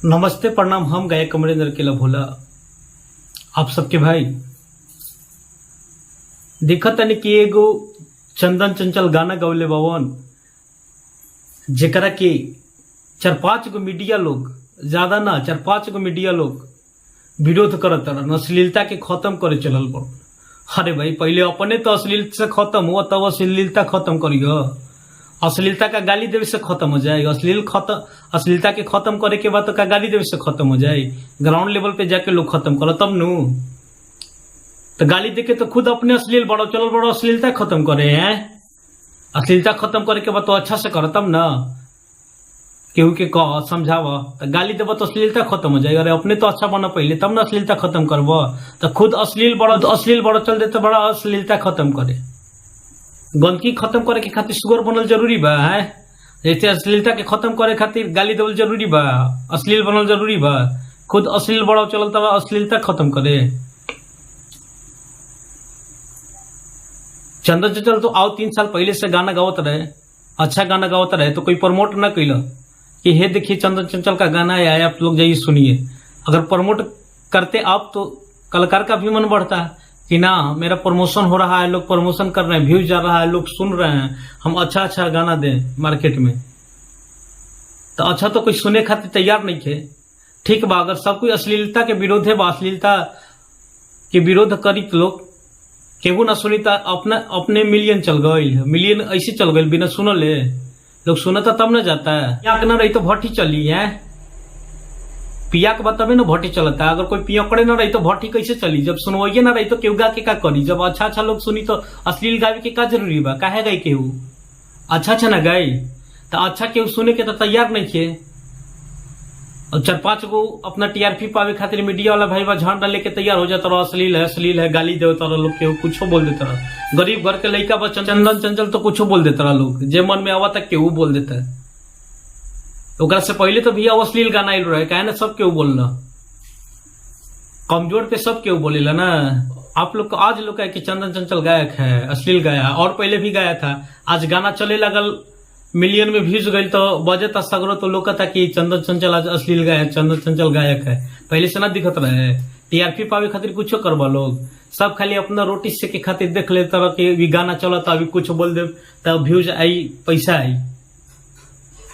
नमस्ते प्रणाम। हम गायक अमरेंद्र केला भोला आप सबके भाई देखत तनी कि एगो चंदन चंचल गाना गौले बावन जेकरा के 4-5 गो मीडिया लोग, ज्यादा ना 4-5 गो मीडिया लोग विरोध करत रहन, अश्लीलता के खत्म करे चलल बड़। अरे भाई पहले अपने तो अश्लीलता से खत्म हुआ तब अश्लीलता खत्म करियो। अश्लीलता का गाली देवे से खत्म हो जाए। अश्लीलता के खत्म करे के बाद तो का गाली देवे से खत्म हो जाए। ग्राउंड लेवल पे जाके लोग खत्म करो तब नु तो गाली देके तो खुद अपने अश्लील बड़ो चलो बड़ो अश्लीलता खत्म करे हैं। अश्लीलता खत्म करे के बाद तो अच्छा से करो तब ना केहू के कह समझावा। तो गाली देव तो अश्लीलता खत्म हो जाए। अरे अपने तो अच्छा बना पहले तब ना अश्लीलता खत्म करबो। तो खुद अश्लील बड़ो चल देते बड़ा अश्लीलता खत्म करे। गंदगी खत्म करे के खातिर सुअर बनल जरूरी बा है। जैसे अश्लीलता के खत्म करे खातिर गाली देवल जरूरी बा, अश्लील बनल जरूरी बा। खुद अश्लील बड़ा चलल तब अश्लीलता खत्म करे। चंदन चंचल तो आओ 3 साल पहले से गाना गावत रहे, अच्छा गाना गावत रहे तो कोई प्रमोट न कैला कि हे देखिए चंदन चंचल का गाना आया आप लोग जाइए सुनिए। अगर प्रमोट करते आप तो कलाकार का भी मन बढ़ता कि ना मेरा प्रमोशन हो रहा है, लोग प्रमोशन कर रहे हैं, व्यूज जा रहा है, लोग सुन रहे हैं, हम अच्छा अच्छा गाना दें मार्केट में। तो अच्छा तो कोई सुने खातिर तैयार नहीं थे। ठीक बा, अगर सब कोई अश्लीलता के विरोध है, अश्लीलता के विरोध करी तो लोग केहू ना सुनी तो अपने मिलियन चल गई। मिलियन ऐसे चल गई बिना सुनले। लोग सुनता तब ना जाता है। पियाक ना रही तो भट्टी चली है। पिया के बताबे ना भट्टी चलता है। अगर कोई पियकड़े ना रही तो भट्टी कैसे चली? जब सुनवाइए ना रही तो केहू गा के का करी? जब अच्छा अच्छा लोग सुनी तो अश्लील गावे के का जरूरी बा? काहे गई केहू अच्छा अच्छा ना गई तो अच्छा केहू सुने के तो तैयार नहीं थे। और 4-5 गो अपना टीआरपी पावे खातिर मीडिया वाला भाई बा झंडा लेके तैयार हो जाता रहा। अश्लील है गाली देता रहा लोग, केहू कुछ बोल देता रहा। गरीब घर के लड़का बा चंदन चंचल तो कुछ बोल देता रहा लोग, जे मन में आवा तक केहू बोल देता है। ओकरा से पहले तो भैया अश्लील गाना आयल रहे, काहे ना सब केहू बोलना। कमजोर पे सब केहू बोलेला ना। आप लोग को आज लोग कि चंदन चंचल गायक है, अश्लील गाया और पहले भी गाया था। आज गाना चले लगल, मिलियन में व्यूज गई तो बजट सगरो तो लोग था कि चंदन चंचल आज अश्लील गायक, चंदन चंचल गायक है। पहले से ना दिखत रहे। टीआरपी पावे खातिर कुछ करवा लोग, सब खाली अपना रोटी से के खातिर देख ले तरह के गाना चला तो अभी कुछ बोल दे तब व्यूज आई, पैसा आई।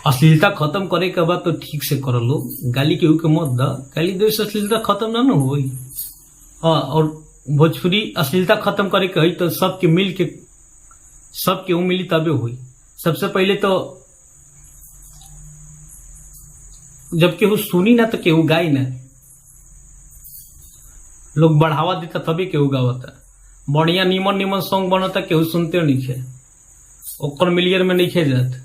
अश्लीलता खत्म करे के बाद तो ठीक से कर लो। गाली केहू के मत दा, गाली दे से अश्लीलता खत्म ना हो। हाँ, और भोजपुरी अश्लीलता खत्म करे के तो सबके मिल के सब केहू मिली तबे हुई। सबसे पहले तो जब केहू सुनी ना तो केहू गाई ना। लोग बढ़ावा देता तभी केहू गावता। बढ़िया नीमन सॉन्ग बनता केहू सुनते नहीं खे, ओकर मिलियन में नहीं खे जात।